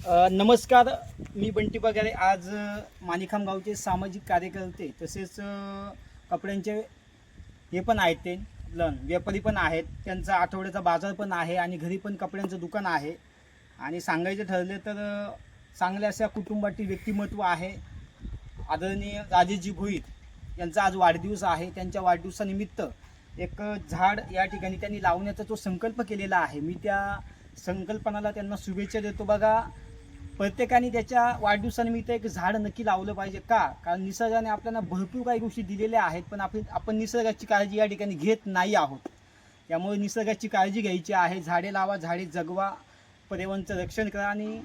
नमस्कार, मी बंटी पगारे. आज माणिखाम गावचे सामाजिक कार्यकर्ते तसेच कपड्यांचे हे पण आहेत, ते व्यापारी पण आहेत. त्यांचा आठवड्याचा बाजार पण आहे आणि घरी पण कपड्यांचं दुकान आहे. आणि सांगायचं ठरले तर चांगल्या अशा कुटुंबातील व्यक्तिमत्व आहे. आदरणीय राजेशजी भोईर यांचा आज वाढदिवस आहे. त्यांच्या वाढदिवसानिमित्त एक झाड या ठिकाणी त्यांनी लावण्याचा जो संकल्प केलेला आहे, मी त्या संकल्पनाला त्यांना शुभेच्छा देतो. बघा, प्रत्येकाने त्याच्या वाढदिवसानिमित्त एक झाड नक्की लावलं पाहिजे. कारण निसर्गाने आपल्याला भरपूर काही गोष्टी दिलेल्या आहेत, पण आपण निसर्गाची काळजी या ठिकाणी घेत नाही आहोत. त्यामुळे निसर्गाची काळजी घ्यायची आहे. झाडे लावा, झाडे जगवा, पर्यावरणाचं रक्षण करा. आणि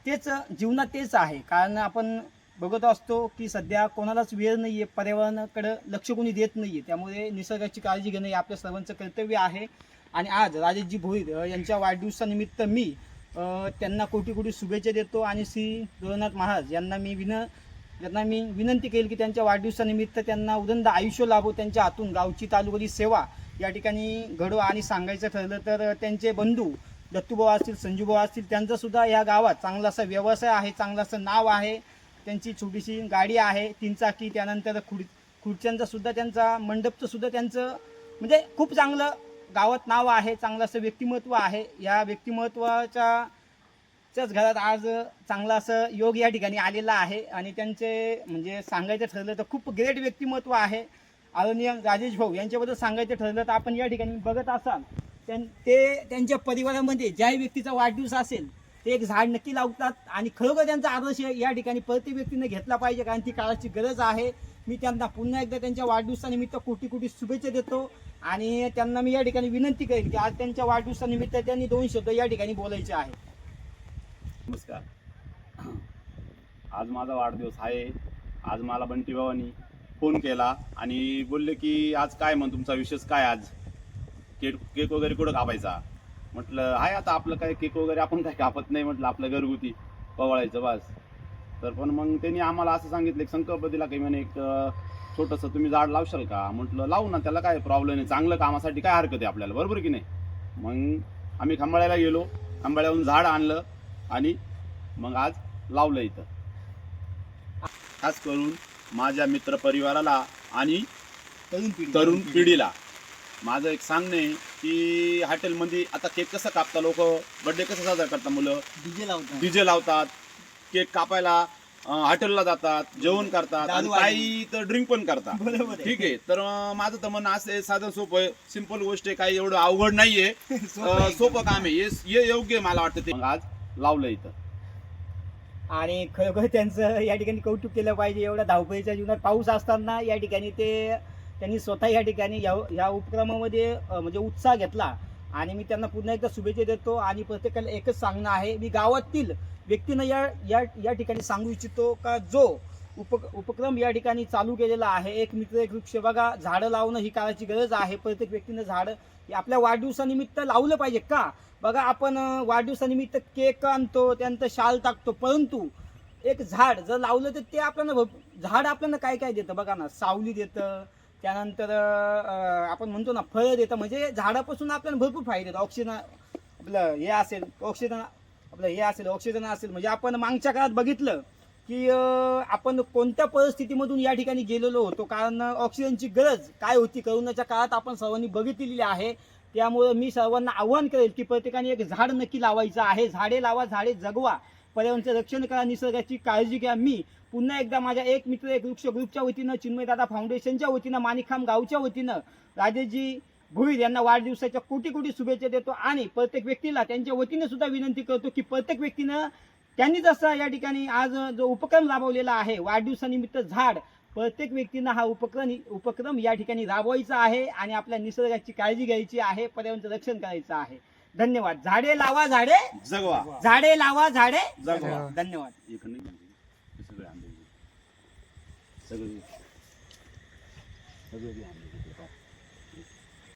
तेच जीवनात तेच आहे. कारण आपण बघत असतो की सध्या कोणालाच वेळ नाही आहे, पर्यावरणाकडे लक्ष कोणी देत नाही आहे. त्यामुळे निसर्गाची काळजी घेणं हे आपल्या सर्वांचं कर्तव्य आहे. आणि आज राजेशजी भोईर यांच्या वाढदिवसानिमित्त मी त्यांना कोटी कोटी शुभेच्छा देतो. आणि श्री गृहनाथ महाराज यांना मी विनंती केली की त्यांच्या वाढदिवसानिमित्त त्यांना उदंड आयुष्य लाभो, त्यांच्या हातून गावची तालुकाची सेवा या ठिकाणी घडो. आणि सांगायचं ठरलं तर त्यांचे बंधू दत्तूभाऊ असतील, संजूभाऊ असतील, त्यांचासुद्धा या गावात चांगला असा व्यवसाय आहे, चांगलं असं नाव आहे. त्यांची छोटीशी गाडी आहे 3 चाकी. त्यानंतर खुर्च्यांचा सुद्धा, त्यांचा मंडपचं सुद्धा त्यांचं म्हणजे खूप चांगलं गावात नाव आहे, चांगलं असं व्यक्तिमत्व आहे. या व्यक्तिमत्वाच्याच घरात आज चांगलं असं योग या ठिकाणी आलेला आहे. आणि त्यांचे म्हणजे सांगायचं ठरलं तर खूप ग्रेट व्यक्तिमत्व आहे. आदरणीय राजेश भाऊ यांच्याबद्दल सांगायचं ठरलं तर आपण या ठिकाणी बघत असाल ते त्यांच्या परिवारामध्ये ज्याही व्यक्तीचा वाढदिवस असेल ते एक झाड नक्की लावतात. आणि खरोखर त्यांचा आदर्श या ठिकाणी प्रत्येक व्यक्तीने घेतला पाहिजे, कारण ती काळाची गरज आहे. मी त्यांना पुन्हा एकदा त्यांच्या वाढदिवसानिमित्त कोटी कोटी शुभेच्छा देतो. आणि त्यांना मी या ठिकाणी विनंती करेन की आज त्यांच्या वाढदिवसानिमित्त त्यांनी 2 शब्द या ठिकाणी बोलायचे आहे. नमस्कार. आज माझा वाढदिवस आहे. आज मला बंटी भावानी फोन केला आणि बोलले की आज काय मग तुमचा विशेष काय, आज केक वगैरे कुठं कापायचा. म्हटलं हाय, आता आपलं काय केक वगैरे आपण काय कापत नाही, म्हटलं आपलं घरगुती पवळायचं बस. तर पण मग त्यांनी आम्हाला असं सांगितलं, एक संकल्प दिला की म्हणे एक छोटंसं तुम्ही झाड लावशाल का. म्हटलं लावू ना, त्याला काय प्रॉब्लेम आहे, चांगलं कामासाठी काय हरकत आहे आपल्याला, बरोबर की नाही. मग आम्ही खंबाळ्याला गेलो, खंबाळ्याहून झाड आणलं आणि मग आज लावलं इथं. खास करून माझ्या मित्रपरिवाराला आणि तरुण पिढीला माझं एक सांगणं आहे की हॉटेलमध्ये आता केक कसं कापता लोक, बर्थडे कसं साजरा करतात मुलं, डीजे लावतात, केक कापायला हॉटेलला जातात, जेवण करतात आणि काही तर ड्रिंक पण करतात. ठीक आहे. तर माझं तर म्हणणं असं साधं सोपं आहे, सिंपल गोष्ट आहे, काही एवढं अवघड नाहीये, सोपं काम आहे, हे योग्य आहे मला वाटतं. ते आज लावलं इथं. आणि खरोखर त्यांचं या ठिकाणी कौतुक केलं पाहिजे. एवढ्या धावपळीच्या जीवनात पाऊस असताना या ठिकाणी त्यांनी स्वतः या ठिकाणी या उपक्रमामध्ये म्हणजे उत्साह घेतला. आणि मी त्यांना पुन्हा एकदा शुभेच्छा देतो. आणि प्रत्येकाला एकच सांगणं आहे, मी गावातील व्यक्तीनं या ठिकाणी सांगू इच्छितो का जो उपक्रम या ठिकाणी चालू केलेला आहे, एक मित्र एक वृक्ष. बघा, झाडं लावणं ही काळाची गरज आहे. प्रत्येक व्यक्तीनं झाडं आपल्या वाढदिवसानिमित्त लावलं पाहिजे. बघा, आपण वाढदिवसानिमित्त केक आणतो, त्यानंतर शाल टाकतो, परंतु एक झाड जर लावलं तर ते आपल्याला झाड आपल्याला काय काय देतं. बघा ना, सावली देतं, त्यानंतर आपण म्हणतो ना फळं देतं. म्हणजे झाडापासून आपल्याला भरपूर फायदे देतं. ऑक्सिजन आपलं हे असेल, ऑक्सिजन असेल. म्हणजे आपण मागच्या काळात बघितलं की आपण कोणत्या परिस्थितीमधून या ठिकाणी गेलेलो होतो, कारण ऑक्सिजनची गरज काय होती करोनाच्या काळात आपण सर्वांनी बघितलेली आहे. त्यामुळे मी सर्वांना आव्हान करेल की प्रत्येकाने एक झाड नक्की लावायचं आहे. झाडे लावा, झाडे जगवा, पर्यावरणाचं रक्षण करा, निसर्गाची काळजी घ्या. मी पुन्हा एकदा माझ्या एक मित्र एक वृक्ष ग्रुपच्या वतीनं, चिन्मयदादा फाउंडेशनच्या वतीनं, माणिखाम गावच्या वतीनं राजेशजी भोईर यांना वाढदिवसाच्या कोटी कोटी शुभेच्छा देतो. आणि प्रत्येक व्यक्तीला त्यांच्या वतीने सुद्धा विनंती करतो की प्रत्येक व्यक्तीनं त्यांनी जसा या ठिकाणी आज जो उपक्रम राबवलेला आहे वाढदिवसानिमित्त झाड, प्रत्येक व्यक्तीनं हा उपक्रम या ठिकाणी राबवायचा आहे. आणि आपल्या निसर्गाची काळजी घ्यायची आहे, पर्यावरणाचं रक्षण करायचं आहे. धन्यवाद. झाडे लावा, झाडे जगवा. झाडे लावा, झाडे जगवा. धन्यवाद. सगळे